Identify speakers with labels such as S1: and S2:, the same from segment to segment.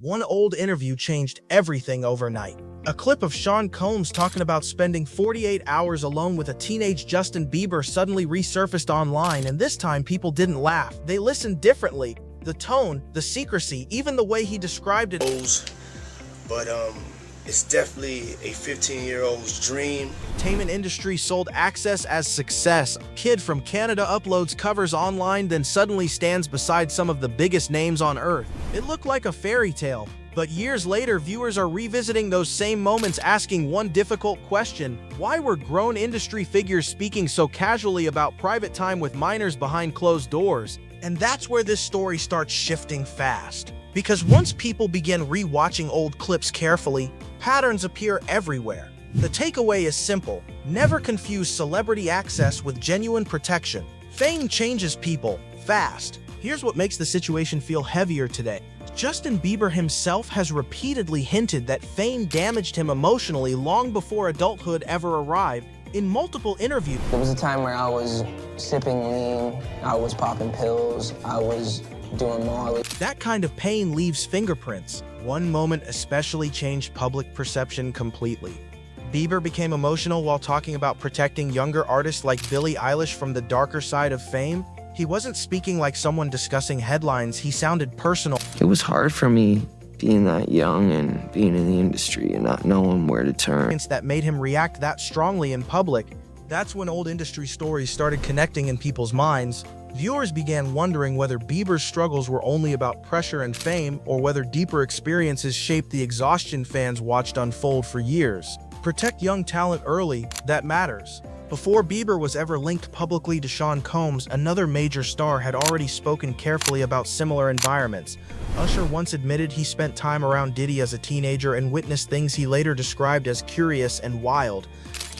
S1: One old interview changed everything overnight. A clip of Sean Combs talking about spending 48 hours alone with a teenage Justin Bieber suddenly resurfaced online, and this time people didn't laugh. They listened differently. The tone, the secrecy, even the way he described it.
S2: But it's definitely a 15-year-old's dream.
S1: Entertainment industry sold access as success. Kid from Canada uploads covers online, then suddenly stands beside some of the biggest names on earth. It looked like a fairy tale, but years later, viewers are revisiting those same moments, asking one difficult question: why were grown industry figures speaking so casually about private time with minors behind closed doors? And that's where this story starts shifting fast. Because once people begin re-watching old clips carefully, patterns appear everywhere. The takeaway is simple: never confuse celebrity access with genuine protection. Fame changes people, fast. Here's what makes the situation feel heavier today. Justin Bieber himself has repeatedly hinted that fame damaged him emotionally long before adulthood ever arrived. In multiple interviews,
S3: there was a time where I was sipping lean, I was popping pills, I was doing Molly.
S1: That kind of pain leaves fingerprints. One moment especially changed public perception completely. Bieber became emotional while talking about protecting younger artists like Billie Eilish from the darker side of fame. He wasn't speaking like someone discussing headlines, he sounded personal.
S4: It was hard for me being that young and being in the industry and not knowing where to turn.
S1: That made him react that strongly in public. That's when old industry stories started connecting in people's minds. Viewers began wondering whether Bieber's struggles were only about pressure and fame, or whether deeper experiences shaped the exhaustion fans watched unfold for years. Protect young talent early, that matters. Before Bieber was ever linked publicly to Sean Combs, another major star had already spoken carefully about similar environments. Usher once admitted he spent time around Diddy as a teenager and witnessed things he later described as curious and wild.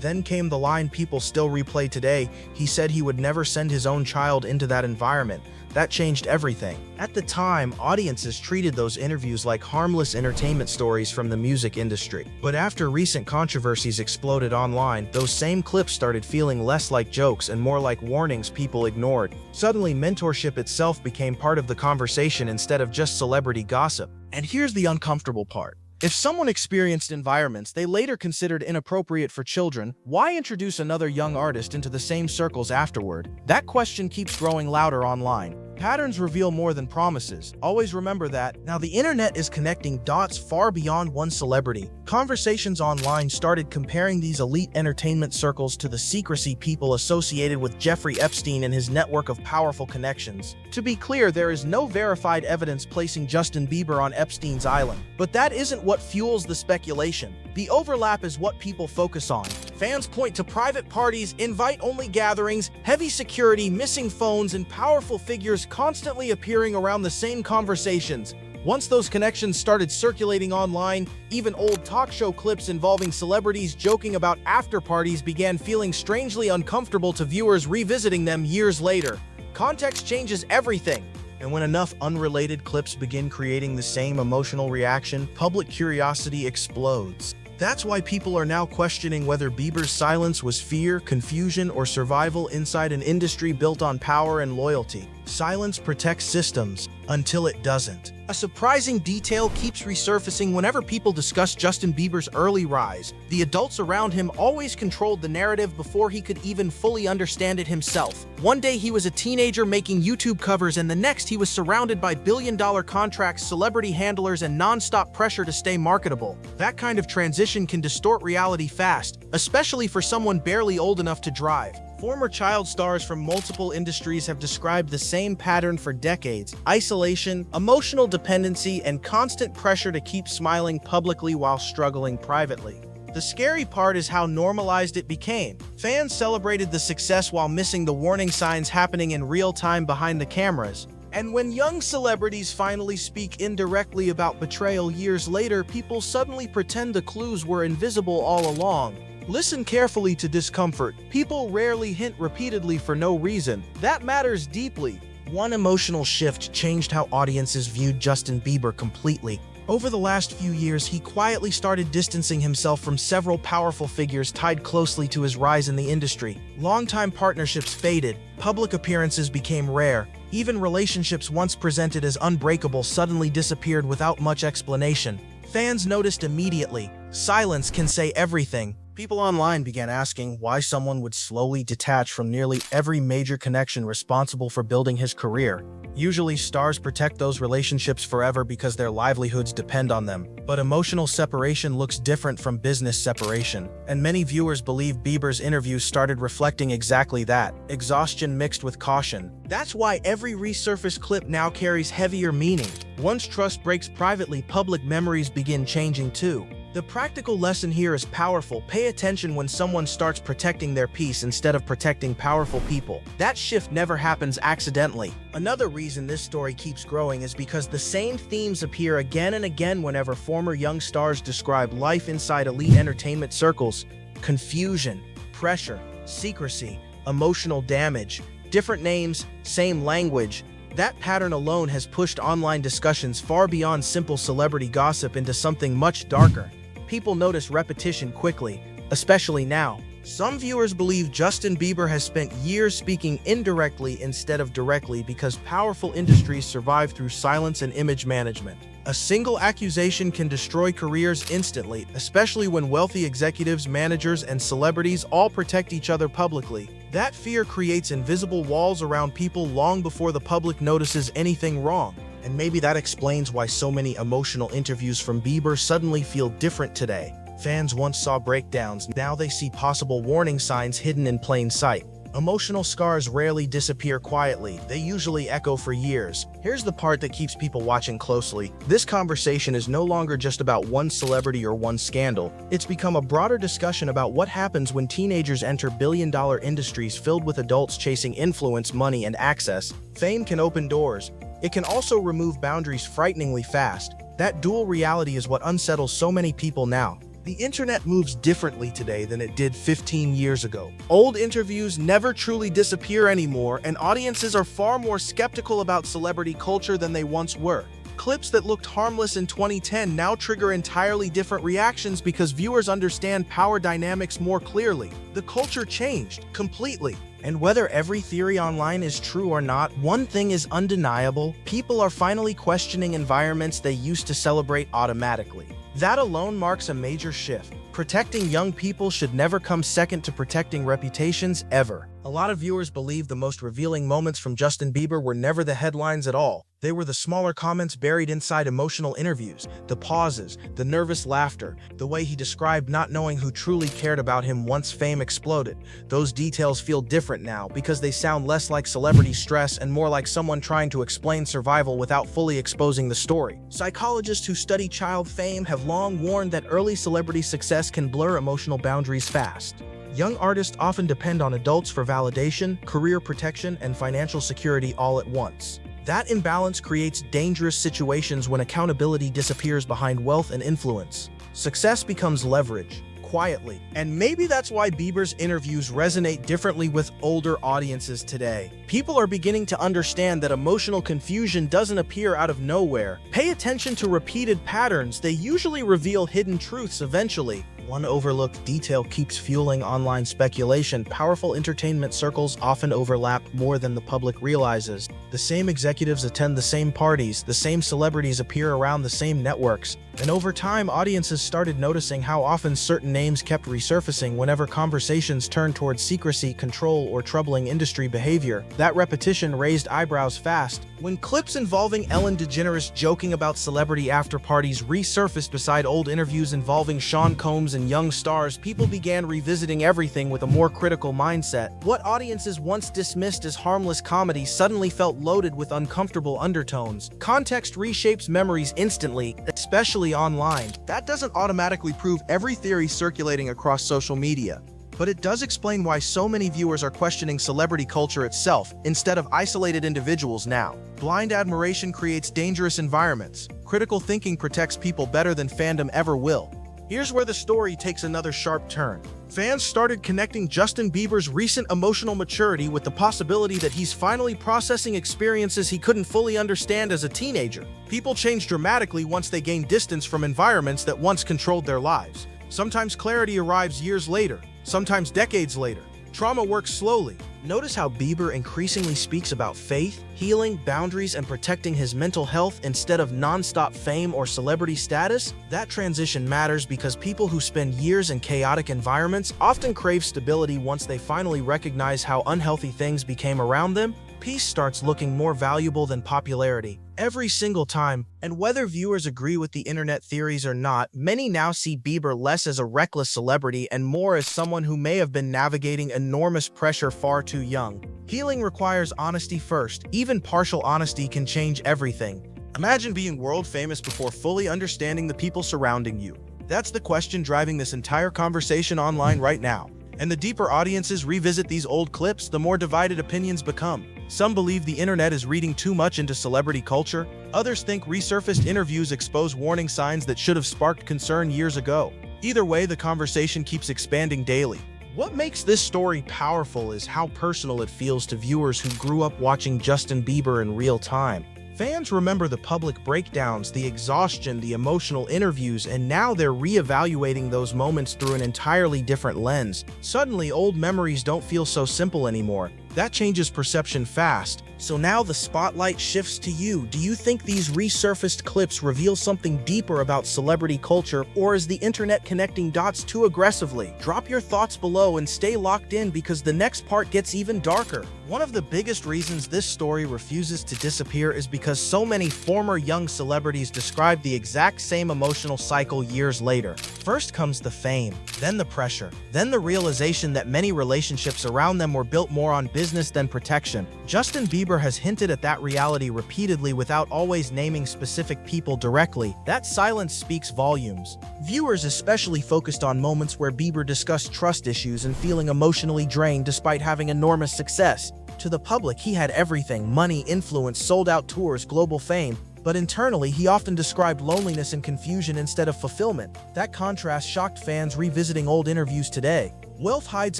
S1: Then came the line people still replay today: he said he would never send his own child into that environment. That changed everything. At the time, audiences treated those interviews like harmless entertainment stories from the music industry. But after recent controversies exploded online, those same clips started feeling less like jokes and more like warnings people ignored. Suddenly, mentorship itself became part of the conversation instead of just celebrity gossip. And here's the uncomfortable part. If someone experienced environments they later considered inappropriate for children, why introduce another young artist into the same circles afterward? That question keeps growing louder online. Patterns reveal more than promises. Always remember that. Now, the internet is connecting dots far beyond one celebrity. Conversations online started comparing these elite entertainment circles to the secrecy people associated with Jeffrey Epstein and his network of powerful connections. To be clear, there is no verified evidence placing Justin Bieber on Epstein's island. But that isn't what fuels the speculation. The overlap is what people focus on. Fans point to private parties, invite-only gatherings, heavy security, missing phones, and powerful figures constantly appearing around the same conversations. Once those connections started circulating online, even old talk show clips involving celebrities joking about after-parties began feeling strangely uncomfortable to viewers revisiting them years later. Context changes everything. And when enough unrelated clips begin creating the same emotional reaction, public curiosity explodes. That's why people are now questioning whether Bieber's silence was fear, confusion, or survival inside an industry built on power and loyalty. Silence protects systems until it doesn't. A surprising detail keeps resurfacing whenever people discuss Justin Bieber's early rise. The adults around him always controlled the narrative before he could even fully understand it himself. One day he was a teenager making YouTube covers, and the next he was surrounded by billion-dollar contracts, celebrity handlers, and non-stop pressure to stay marketable. That kind of transition can distort reality fast, especially for someone barely old enough to drive. Former child stars from multiple industries have described the same pattern for decades: isolation, emotional dependency, and constant pressure to keep smiling publicly while struggling privately. The scary part is how normalized it became. Fans celebrated the success while missing the warning signs happening in real time behind the cameras. And when young celebrities finally speak indirectly about betrayal years later, people suddenly pretend the clues were invisible all along. Listen carefully to discomfort. People rarely hint repeatedly for no reason. That matters deeply. One emotional shift changed how audiences viewed Justin Bieber completely. Over the last few years, he quietly started distancing himself from several powerful figures tied closely to his rise in the industry. Longtime partnerships faded, public appearances became rare, Even relationships once presented as unbreakable suddenly disappeared without much explanation. Fans noticed immediately, silence can say everything. People online began asking why someone would slowly detach from nearly every major connection responsible for building his career. Usually, stars protect those relationships forever because their livelihoods depend on them. But emotional separation looks different from business separation. And many viewers believe Bieber's interviews started reflecting exactly that, exhaustion mixed with caution. That's why every resurfaced clip now carries heavier meaning. Once trust breaks privately, public memories begin changing too. The practical lesson here is powerful. Pay attention when someone starts protecting their peace instead of protecting powerful people. That shift never happens accidentally. Another reason this story keeps growing is because the same themes appear again and again whenever former young stars describe life inside elite entertainment circles. Confusion, pressure, secrecy, emotional damage, different names, same language. That pattern alone has pushed online discussions far beyond simple celebrity gossip into something much darker. People notice repetition quickly, especially now. Some viewers believe Justin Bieber has spent years speaking indirectly instead of directly because powerful industries survive through silence and image management. A single accusation can destroy careers instantly, especially when wealthy executives, managers, and celebrities all protect each other publicly. That fear creates invisible walls around people long before the public notices anything wrong. And maybe that explains why so many emotional interviews from Bieber suddenly feel different today. Fans once saw breakdowns, now they see possible warning signs hidden in plain sight. Emotional scars rarely disappear quietly, they usually echo for years. Here's the part that keeps people watching closely. This conversation is no longer just about one celebrity or one scandal. It's become a broader discussion about what happens when teenagers enter billion-dollar industries filled with adults chasing influence, money, and access. Fame can open doors. It can also remove boundaries frighteningly fast. That dual reality is what unsettles so many people now. The internet moves differently today than it did 15 years ago. Old interviews never truly disappear anymore, and audiences are far more skeptical about celebrity culture than they once were. Clips that looked harmless in 2010 now trigger entirely different reactions because viewers understand power dynamics more clearly. The culture changed completely. And whether every theory online is true or not, one thing is undeniable: people are finally questioning environments they used to celebrate automatically. That alone marks a major shift. Protecting young people should never come second to protecting reputations, ever. A lot of viewers believe the most revealing moments from Justin Bieber were never the headlines at all. They were the smaller comments buried inside emotional interviews, the pauses, the nervous laughter, the way he described not knowing who truly cared about him once fame exploded. Those details feel different now because they sound less like celebrity stress and more like someone trying to explain survival without fully exposing the story. Psychologists who study child fame have long warned that early celebrity success can blur emotional boundaries fast. Young artists often depend on adults for validation, career protection, and financial security all at once. That imbalance creates dangerous situations when accountability disappears behind wealth and influence. Success becomes leverage, quietly. And maybe that's why Bieber's interviews resonate differently with older audiences today. People are beginning to understand that emotional confusion doesn't appear out of nowhere. Pay attention to repeated patterns, they usually reveal hidden truths eventually. One overlooked detail keeps fueling online speculation. Powerful entertainment circles often overlap more than the public realizes. The same executives attend the same parties, the same celebrities appear around the same networks, and over time, audiences started noticing how often certain names kept resurfacing whenever conversations turned towards secrecy, control, or troubling industry behavior. That repetition raised eyebrows fast. When clips involving Ellen DeGeneres joking about celebrity after-parties resurfaced beside old interviews involving Sean Combs and young stars, people began revisiting everything with a more critical mindset. What audiences once dismissed as harmless comedy suddenly felt loaded with uncomfortable undertones. Context reshapes memories instantly, especially online. That doesn't automatically prove every theory circulating across social media, but it does explain why so many viewers are questioning celebrity culture itself instead of isolated individuals now. Blind admiration creates dangerous environments. Critical thinking protects people better than fandom ever will. Here's where the story takes another sharp turn. Fans started connecting Justin Bieber's recent emotional maturity with the possibility that he's finally processing experiences he couldn't fully understand as a teenager. People change dramatically once they gain distance from environments that once controlled their lives. Sometimes clarity arrives years later, sometimes decades later. Trauma works slowly. Notice how Bieber increasingly speaks about faith, healing, boundaries, and protecting his mental health instead of non-stop fame or celebrity status? That transition matters because people who spend years in chaotic environments often crave stability once they finally recognize how unhealthy things became around them. Peace starts looking more valuable than popularity every single time. And whether viewers agree with the internet theories or not, many now see Bieber less as a reckless celebrity and more as someone who may have been navigating enormous pressure far too young. Healing requires honesty first. Even partial honesty can change everything. Imagine being world famous before fully understanding the people surrounding you. That's the question driving this entire conversation online right now. And the deeper audiences revisit these old clips, the more divided opinions become. Some believe the internet is reading too much into celebrity culture. Others think resurfaced interviews expose warning signs that should have sparked concern years ago. Either way, the conversation keeps expanding daily. What makes this story powerful is how personal it feels to viewers who grew up watching Justin Bieber in real time. Fans remember the public breakdowns, the exhaustion, the emotional interviews, and now they're re-evaluating those moments through an entirely different lens. Suddenly, old memories don't feel so simple anymore. That changes perception fast. So now the spotlight shifts to you. Do you think these resurfaced clips reveal something deeper about celebrity culture, or is the internet connecting dots too aggressively? Drop your thoughts below and stay locked in because the next part gets even darker. One of the biggest reasons this story refuses to disappear is because so many former young celebrities describe the exact same emotional cycle years later. First comes the fame, then the pressure, then the realization that many relationships around them were built more on business than protection. Justin Bieber has hinted at that reality repeatedly without always naming specific people directly. That silence speaks volumes. Viewers especially focused on moments where Bieber discussed trust issues and feeling emotionally drained despite having enormous success. To the public, he had everything: money, influence, sold-out tours, global fame. But internally, he often described loneliness and confusion instead of fulfillment. That contrast shocked fans revisiting old interviews today. Wealth hides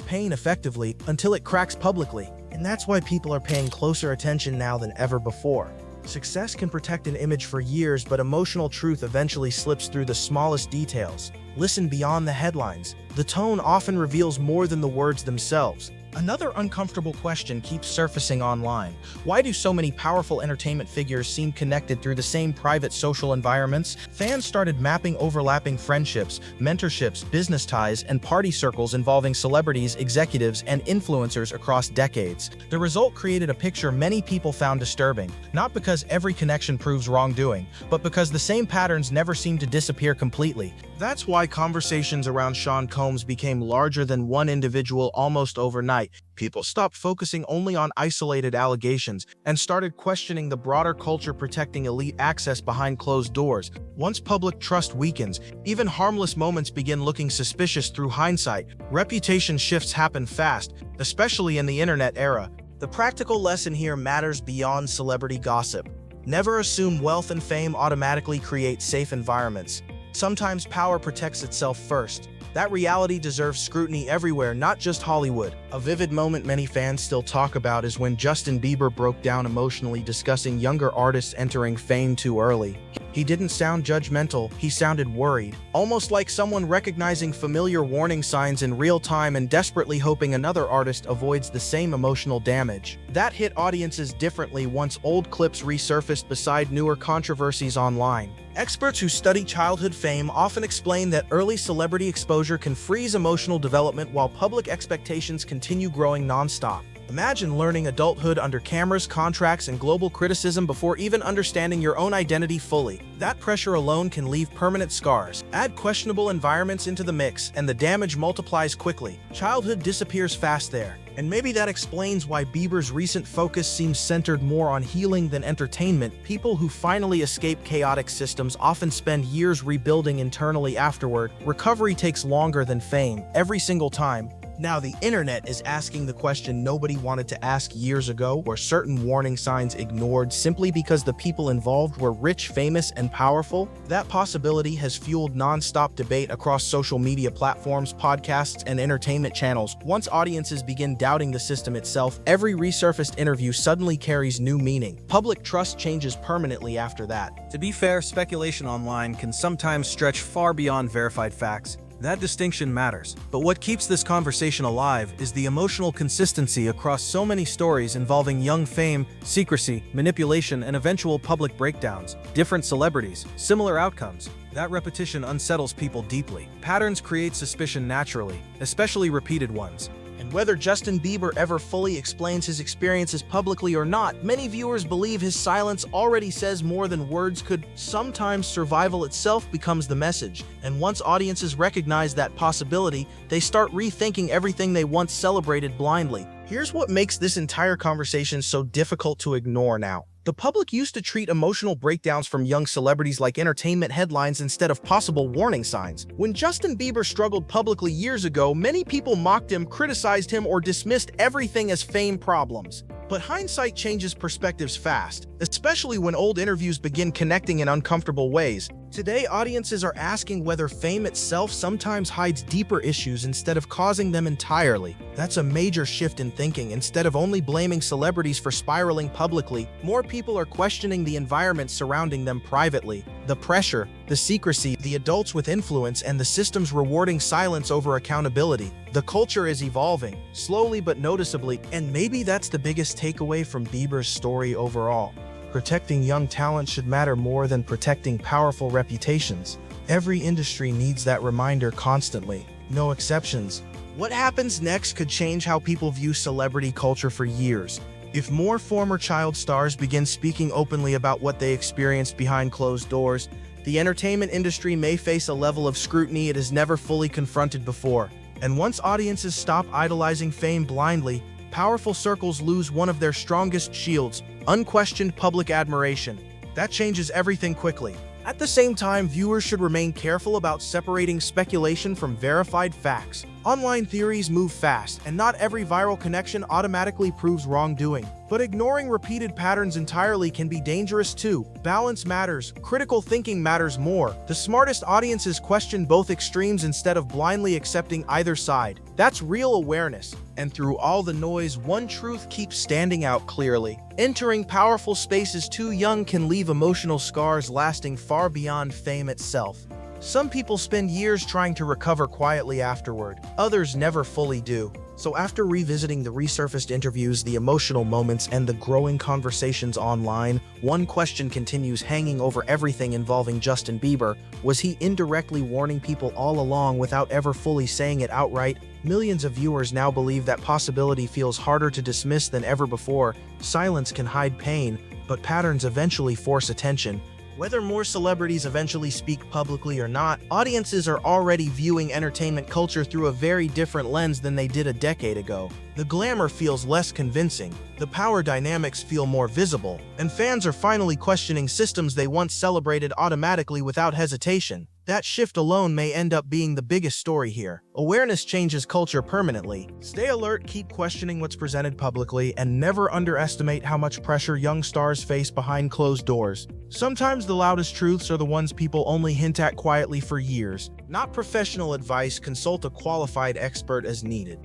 S1: pain effectively until it cracks publicly, and that's why people are paying closer attention now than ever before. Success can protect an image for years, but emotional truth eventually slips through the smallest details. Listen beyond the headlines. The tone often reveals more than the words themselves. Another uncomfortable question keeps surfacing online. Why do so many powerful entertainment figures seem connected through the same private social environments? Fans started mapping overlapping friendships, mentorships, business ties, and party circles involving celebrities, executives, and influencers across decades. The result created a picture many people found disturbing, not because every connection proves wrongdoing, but because the same patterns never seem to disappear completely. That's why conversations around Sean Combs became larger than one individual almost overnight. People stopped focusing only on isolated allegations and started questioning the broader culture protecting elite access behind closed doors. Once public trust weakens, even harmless moments begin looking suspicious through hindsight. Reputation shifts happen fast, especially in the internet era. The practical lesson here matters beyond celebrity gossip. Never assume wealth and fame automatically create safe environments. Sometimes power protects itself first. That reality deserves scrutiny everywhere, not just Hollywood. A vivid moment many fans still talk about is when Justin Bieber broke down emotionally discussing younger artists entering fame too early. He didn't sound judgmental, he sounded worried, almost like someone recognizing familiar warning signs in real time and desperately hoping another artist avoids the same emotional damage. That hit audiences differently once old clips resurfaced beside newer controversies online. Experts who study childhood fame often explain that early celebrity exposure can freeze emotional development while public expectations continue growing nonstop. Imagine learning adulthood under cameras, contracts, and global criticism before even understanding your own identity fully. That pressure alone can leave permanent scars. Add questionable environments into the mix, and the damage multiplies quickly. Childhood disappears fast there. And maybe that explains why Bieber's recent focus seems centered more on healing than entertainment. People who finally escape chaotic systems often spend years rebuilding internally afterward. Recovery takes longer than fame, every single time. Now the internet is asking the question nobody wanted to ask years ago: were certain warning signs ignored simply because the people involved were rich, famous, and powerful? That possibility has fueled non-stop debate across social media platforms, podcasts, and entertainment channels. Once audiences begin doubting the system itself, every resurfaced interview suddenly carries new meaning. Public trust changes permanently after that.
S5: To be fair, speculation online can sometimes stretch far beyond verified facts.
S1: That distinction matters. But what keeps this conversation alive is the emotional consistency across so many stories involving young fame, secrecy, manipulation, and eventual public breakdowns. Different celebrities, similar outcomes. That repetition unsettles people deeply. Patterns create suspicion naturally, especially repeated ones. And whether Justin Bieber ever fully explains his experiences publicly or not, many viewers believe his silence already says more than words could. Sometimes survival itself becomes the message, and once audiences recognize that possibility, they start rethinking everything they once celebrated blindly. Here's what makes this entire conversation so difficult to ignore now. The public used to treat emotional breakdowns from young celebrities like entertainment headlines instead of possible warning signs. When Justin Bieber struggled publicly years ago, many people mocked him, criticized him, or dismissed everything as fame problems. But hindsight changes perspectives fast, especially when old interviews begin connecting in uncomfortable ways. Today, audiences are asking whether fame itself sometimes hides deeper issues instead of causing them entirely. That's a major shift in thinking. Instead of only blaming celebrities for spiraling publicly, more people are questioning the environment surrounding them privately. The pressure, the secrecy, the adults with influence, and the systems rewarding silence over accountability. The culture is evolving, slowly but noticeably, and maybe that's the biggest takeaway from Bieber's story overall. Protecting young talent should matter more than protecting powerful reputations. Every industry needs that reminder constantly, no exceptions. What happens next could change how people view celebrity culture for years. If more former child stars begin speaking openly about what they experienced behind closed doors, the entertainment industry may face a level of scrutiny it has never fully confronted before. And once audiences stop idolizing fame blindly, powerful circles lose one of their strongest shields: unquestioned public admiration. That changes everything quickly. At the same time, viewers should remain careful about separating speculation from verified facts. Online theories move fast, and not every viral connection automatically proves wrongdoing. But ignoring repeated patterns entirely can be dangerous too. Balance matters. Critical thinking matters more. The smartest audiences question both extremes instead of blindly accepting either side. That's real awareness. And through all the noise, one truth keeps standing out clearly. Entering powerful spaces too young can leave emotional scars lasting far beyond fame itself. Some people spend years trying to recover quietly afterward. Others never fully do. So after revisiting the resurfaced interviews, the emotional moments, and the growing conversations online, one question continues hanging over everything involving Justin Bieber. Was he indirectly warning people all along without ever fully saying it outright? Millions of viewers now believe that possibility feels harder to dismiss than ever before. Silence can hide pain, but patterns eventually force attention. Whether more celebrities eventually speak publicly or not, audiences are already viewing entertainment culture through a very different lens than they did a decade ago. The glamour feels less convincing, the power dynamics feel more visible, and fans are finally questioning systems they once celebrated automatically without hesitation. That shift alone may end up being the biggest story here. Awareness changes culture permanently. Stay alert, keep questioning what's presented publicly, and never underestimate how much pressure young stars face behind closed doors. Sometimes the loudest truths are the ones people only hint at quietly for years. Not professional advice, consult a qualified expert as needed.